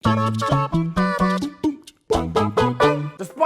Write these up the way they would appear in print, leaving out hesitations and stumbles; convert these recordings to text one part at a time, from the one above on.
Despite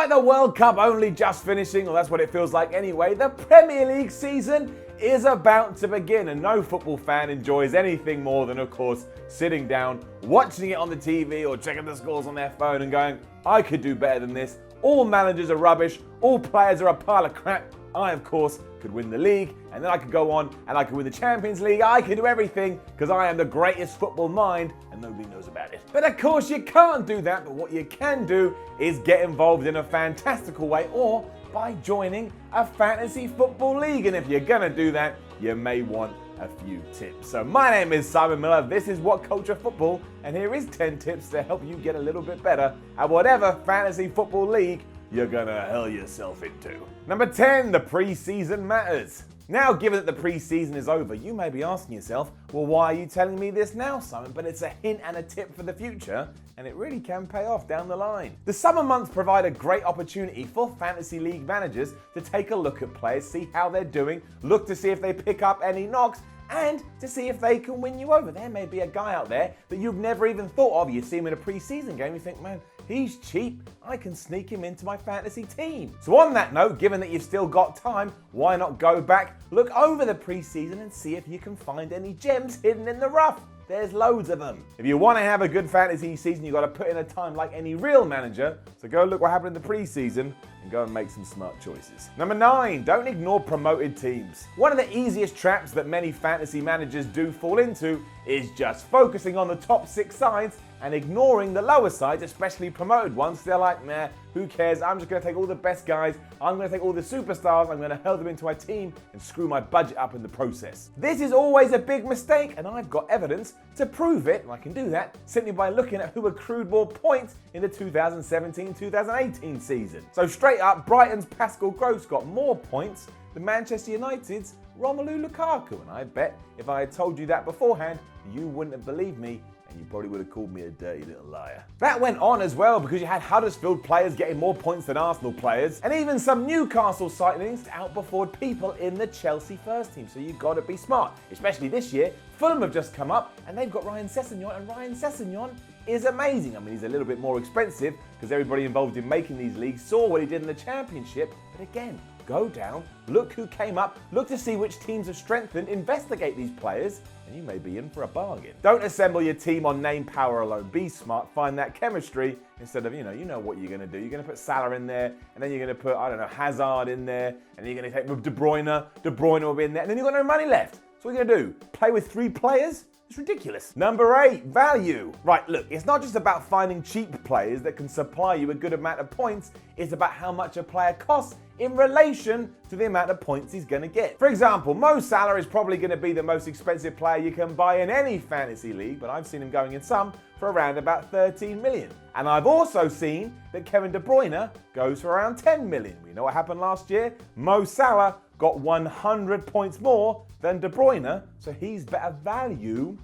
the World Cup only just finishing, or that's what it feels like anyway, the Premier League season is about to begin, and no football fan enjoys anything more than, of course, sitting down, watching it on the TV or checking the scores on their phone and going, I could do better than this. All managers are rubbish. All players are a pile of crap. I, of course, could win the league, and then I could go on and I could win the Champions League. I could do everything because I am the greatest football mind and nobody knows about it. But of course you can't do that, but what you can do is get involved in a fantastical way or by joining a fantasy football league. And if you're gonna do that, you may want a few tips. So my name is Simon Miller, this is WhatCulture Football, and here is 10 tips to help you get a little bit better at whatever fantasy football league you're gonna hurl yourself into. Number 10, the preseason matters. Now, given that the preseason is over, you may be asking yourself, well, why are you telling me this now, Simon? But it's a hint and a tip for the future, and it really can pay off down the line. The summer months provide a great opportunity for fantasy league managers to take a look at players, see how they're doing, look to see if they pick up any knocks, and to see if they can win you over. There may be a guy out there that you've never even thought of. You see him in a preseason game, you think, man, he's cheap. I can sneak him into my fantasy team. So on that note, given that you've still got time, why not go back, look over the preseason and see if you can find any gems hidden in the rough. There's loads of them. If you want to have a good fantasy season, you've got to put in a time like any real manager. So go look what happened in the preseason and go and make some smart choices. Number 9, don't ignore promoted teams. One of the easiest traps that many fantasy managers do fall into is just focusing on the top 6 sides and ignoring the lower sides, especially promoted ones. They're like, nah, who cares? I'm just going to take all the best guys. I'm going to take all the superstars. I'm going to hurl them into my team and screw my budget up in the process. This is always a big mistake, and I've got evidence to prove it. And I can do that simply by looking at who accrued more points in the 2017-2018 season. So straight up, Brighton's Pascal Gross got more points than Manchester United's Romelu Lukaku. And I bet if I had told you that beforehand, you wouldn't have believed me. And you probably would have called me a dirty little liar. That went on as well because you had Huddersfield players getting more points than Arsenal players, and even some Newcastle signings outperformed people in the Chelsea first team. So you've got to be smart, especially this year. Fulham have just come up and they've got Ryan Sessegnon, and Ryan Sessegnon is amazing. I mean, he's a little bit more expensive because everybody involved in making these leagues saw what he did in the Championship. But again, go down, look who came up, look to see which teams have strengthened, investigate these players, and you may be in for a bargain. Don't assemble your team on name power alone. Be smart, find that chemistry instead of, you know what you're going to do. You're going to put Salah in there, and then you're going to put, Hazard in there, and then you're going to take De Bruyne. De Bruyne will be in there, and then you've got no money left. So what are you going to do? Play with 3 players? It's ridiculous. Number 8, value. Right, look, it's not just about finding cheap players that can supply you a good amount of points. It's about how much a player costs in relation to the amount of points he's going to get. For example, Mo Salah is probably going to be the most expensive player you can buy in any fantasy league, but I've seen him going in some for around about 13 million. And I've also seen that Kevin De Bruyne goes for around 10 million. We know what happened last year. Mo Salah got 100 points more than De Bruyne, so he's better value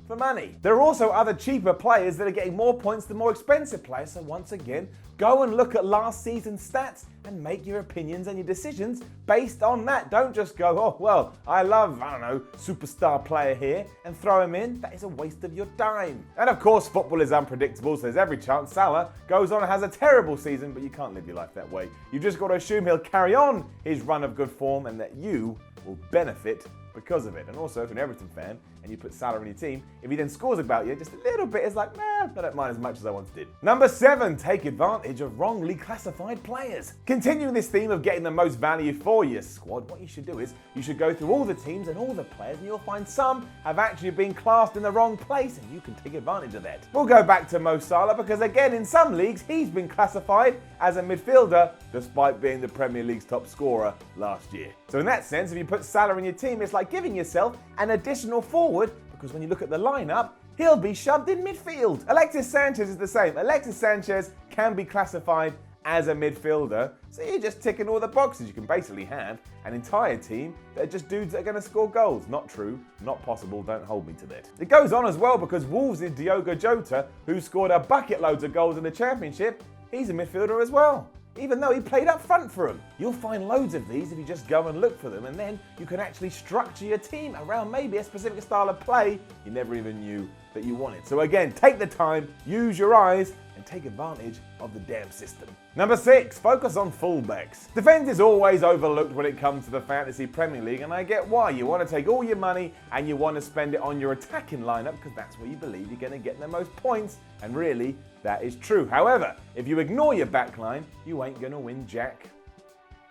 for money. There are also other cheaper players that are getting more points than more expensive players, so once again, go and look at last season's stats and make your opinions and your decisions based on that. Don't just go, oh, well, I love, superstar player here and throw him in. That is a waste of your time. And of course, football is unpredictable, so there's every chance Salah goes on and has a terrible season, but you can't live your life that way. You've just got to assume he'll carry on his run of good form and that you will benefit because of it. And also, if you're an Everton fan and you put Salah in your team, if he then scores about you just a little bit, it's like, nah, I don't mind as much as I once did. Number 7, take advantage of wrongly classified players. Continuing this theme of getting the most value for your squad, what you should do is you should go through all the teams and all the players, and you'll find some have actually been classed in the wrong place, and you can take advantage of that. We'll go back to Mo Salah because again, in some leagues, he's been classified as a midfielder despite being the Premier League's top scorer last year. So in that sense, if you put Salah in your team, it's like giving yourself an additional forward, because when you look at the lineup, he'll be shoved in midfield. Alexis Sanchez is the same. Alexis Sanchez can be classified as a midfielder, so you're just ticking all the boxes. You can basically have an entire team that are just dudes that are going to score goals. Not true, not possible, don't hold me to that. It goes on as well because Wolves' Diogo Jota, who scored a bucket loads of goals in the Championship, he's a midfielder as well. even though he played up front for him. You'll find loads of these if you just go and look for them, and then you can actually structure your team around maybe a specific style of play you never even knew that you wanted. So again, take the time, use your eyes, and take advantage of the damn system. Number 6, focus on fullbacks. Defense is always overlooked when it comes to the Fantasy Premier League, and I get why. You want to take all your money and you want to spend it on your attacking lineup because that's where you believe you're going to get the most points, and really, that is true. However, if you ignore your backline, you ain't going to win jack.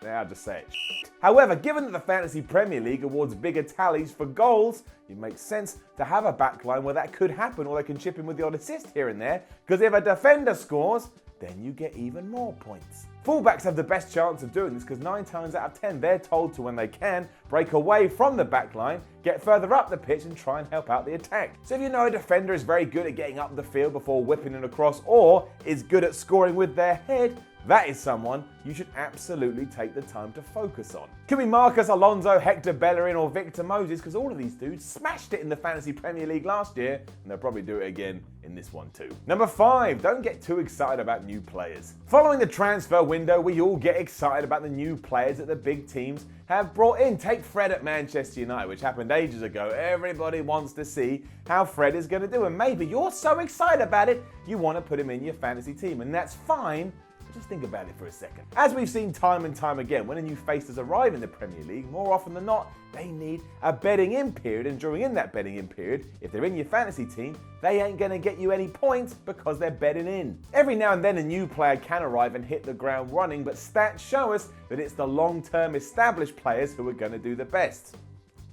I'll just say it. However, given that the Fantasy Premier League awards bigger tallies for goals, it makes sense to have a backline where that could happen, or they can chip in with the odd assist here and there, because if a defender scores, then you get even more points. Fullbacks have the best chance of doing this because 9 times out of 10 they're told to, when they can, break away from the backline, get further up the pitch and try and help out the attack. So if you know a defender is very good at getting up the field before whipping it across, or is good at scoring with their head, that is someone you should absolutely take the time to focus on. Could be Marcus Alonso, Hector Bellerin, or Victor Moses, because all of these dudes smashed it in the Fantasy Premier League last year, and they'll probably do it again in this one too. Number 5, don't get too excited about new players. Following the transfer window, we all get excited about the new players that the big teams have brought in. Take Fred at Manchester United, which happened ages ago. Everybody wants to see how Fred is going to do, and maybe you're so excited about it, you want to put him in your fantasy team, and that's fine. Just think about it for a second. As we've seen time and time again, when a new face does arrive in the Premier League, more often than not, they need a bedding in period, and during that bedding in period, if they're in your fantasy team, they ain't going to get you any points because they're bedding in. Every now and then a new player can arrive and hit the ground running, but stats show us that it's the long-term established players who are going to do the best.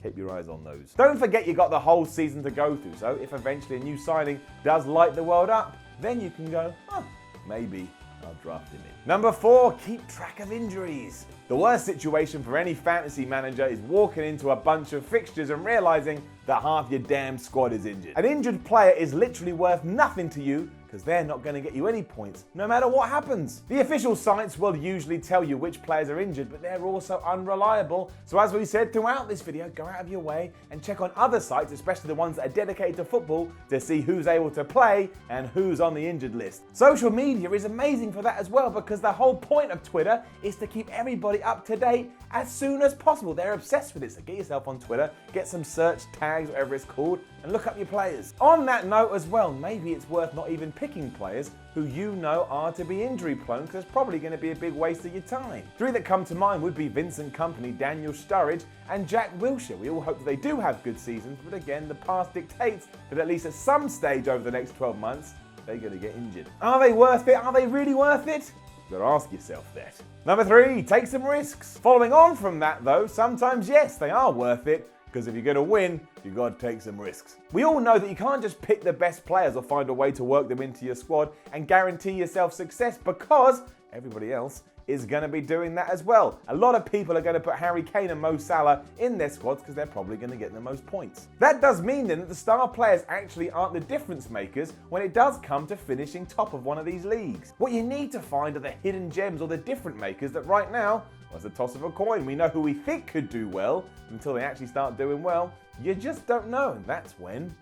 Keep your eyes on those. Don't forget you got the whole season to go through, so if eventually a new signing does light the world up, then you can go, oh, maybe I'll draft him in. Number 4, keep track of injuries. The worst situation for any fantasy manager is walking into a bunch of fixtures and realizing that half your damn squad is injured. An injured player is literally worth nothing to you because they're not going to get you any points no matter what happens. The official sites will usually tell you which players are injured, but they're also unreliable. So as we said throughout this video, go out of your way and check on other sites, especially the ones that are dedicated to football, to see who's able to play and who's on the injured list. Social media is amazing for that as well, because the whole point of Twitter is to keep everybody up to date as soon as possible. They're obsessed with it, so get yourself on Twitter, get some search tags, whatever it's called, and look up your players. On that note as well, maybe it's worth not even picking players who you know are to be injury prone, because it's probably going to be a big waste of your time. 3 that come to mind would be Vincent Kompany, Daniel Sturridge, and Jack Wilshere. We all hope that they do have good seasons, but again, the past dictates that at least at some stage over the next 12 months, they're going to get injured. Are they worth it? Are they really worth it? You've got to ask yourself that. Number 3, take some risks. Following on from that though, sometimes yes, they are worth it, because if you're going to win, you've got to take some risks. We all know that you can't just pick the best players or find a way to work them into your squad and guarantee yourself success, because everybody else is going to be doing that as well. A lot of people are going to put Harry Kane and Mo Salah in their squads because they're probably going to get the most points. That does mean then that the star players actually aren't the difference makers when it does come to finishing top of one of these leagues. What you need to find are the hidden gems or the different makers that right now, well, it's a toss of a coin. We know who we think could do well, until they actually start doing well, you just don't know, and that's when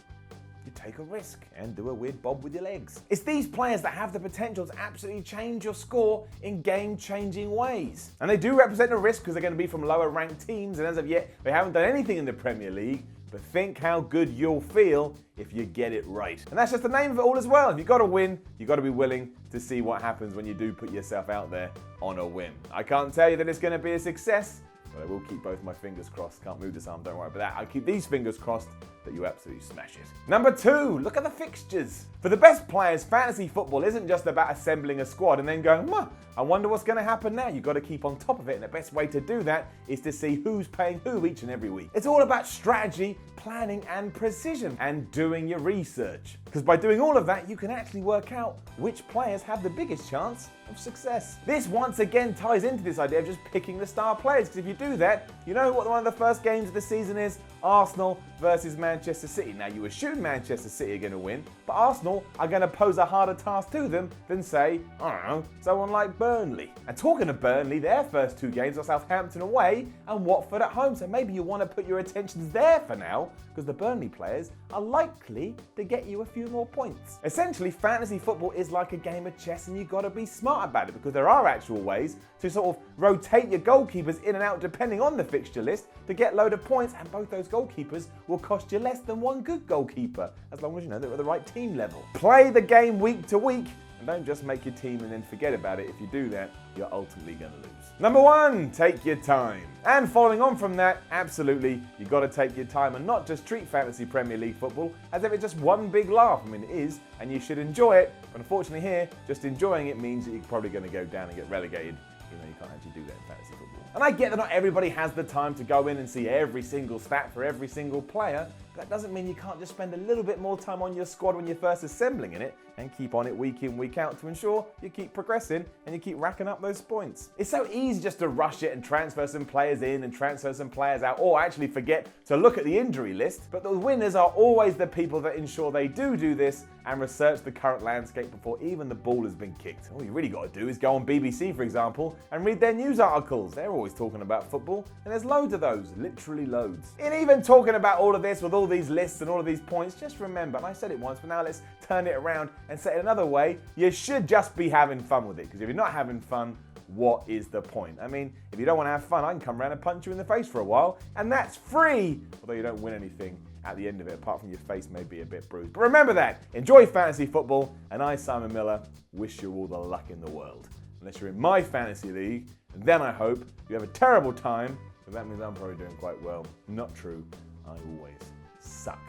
you take a risk and do a weird bob with your legs. It's these players that have the potential to absolutely change your score in game-changing ways. And they do represent a risk because they're going to be from lower-ranked teams, and as of yet, they haven't done anything in the Premier League, but think how good you'll feel if you get it right. And that's just the name of it all as well. If you've got to win, you've got to be willing to see what happens when you do put yourself out there on a whim. I can't tell you that it's going to be a success, but I will keep both my fingers crossed. Can't move this arm, don't worry about that. I'll keep these fingers crossed that you absolutely smash it. Number 2, look at the fixtures. For the best players, fantasy football isn't just about assembling a squad and then going, I wonder what's going to happen now. You've got to keep on top of it, and the best way to do that is to see who's playing who each and every week. It's all about strategy, planning, and precision, and doing your research. Because by doing all of that, you can actually work out which players have the biggest chance of success. This once again ties into this idea of just picking the star players, because if you do that, you know what one of the first games of the season is? Arsenal versus Manchester City. Now, you assume Manchester City are going to win, but Arsenal are going to pose a harder task to them than, say, I don't know, someone like Burnley. And talking of Burnley, their first 2 games are Southampton away and Watford at home, so maybe you want to put your attentions there for now, because the Burnley players are likely to get you a few more points. Essentially, fantasy football is like a game of chess, and you've got to be smart about it because there are actual ways to sort of rotate your goalkeepers in and out depending on the fixture list to get a load of points, and both those goalkeepers will cost you less than one good goalkeeper, as long as you know they're at the right team level. Play the game week to week, and don't just make your team and then forget about it. If you do that, you're ultimately going to lose. Number 1, take your time. And following on from that, absolutely, you've got to take your time and not just treat fantasy Premier League football as if it's just one big laugh. I mean, it is, and you should enjoy it. But unfortunately here, just enjoying it means that you're probably going to go down and get relegated. You can't actually do that in fantasy football. And I get that not everybody has the time to go in and see every single stat for every single player, but that doesn't mean you can't just spend a little bit more time on your squad when you're first assembling in it and keep on it week in, week out to ensure you keep progressing and you keep racking up those points. It's so easy just to rush it and transfer some players in and transfer some players out, or actually forget to look at the injury list, but the winners are always the people that ensure they do this and research the current landscape before even the ball has been kicked. All you really got to do is go on BBC, for example, and read their news articles. They're always talking about football, and there's loads of those, literally loads. And even talking about all of this with all these lists and all of these points, just remember, and I said it once, but now let's turn it around and say it another way, you should just be having fun with it, because if you're not having fun, what is the point? I mean, if you don't want to have fun, I can come around and punch you in the face for a while, and that's free, although you don't win anything at the end of it, apart from your face may be a bit bruised. But remember that, enjoy fantasy football, and I, Simon Miller, wish you all the luck in the world. Unless you're in my fantasy league, and then I hope you have a terrible time, but that means I'm probably doing quite well. Not true, I always suck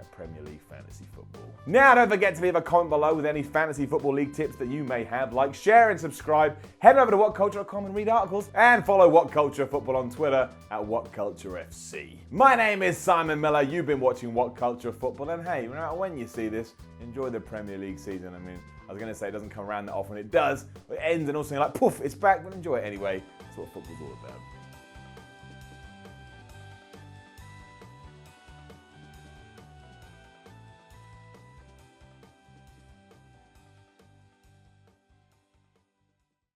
at Premier League fantasy football. Now, don't forget to leave a comment below with any fantasy football league tips that you may have. Like, share, and subscribe. Head over to WhatCulture.com and read articles. And follow WhatCulture Football on Twitter at WhatCultureFC. My name is Simon Miller. You've been watching WhatCulture Football. And hey, no matter when you see this, enjoy the Premier League season. I mean, I was going to say it doesn't come around that often. It does. It ends and also you're like, poof, it's back. But enjoy it anyway. That's what football's all about.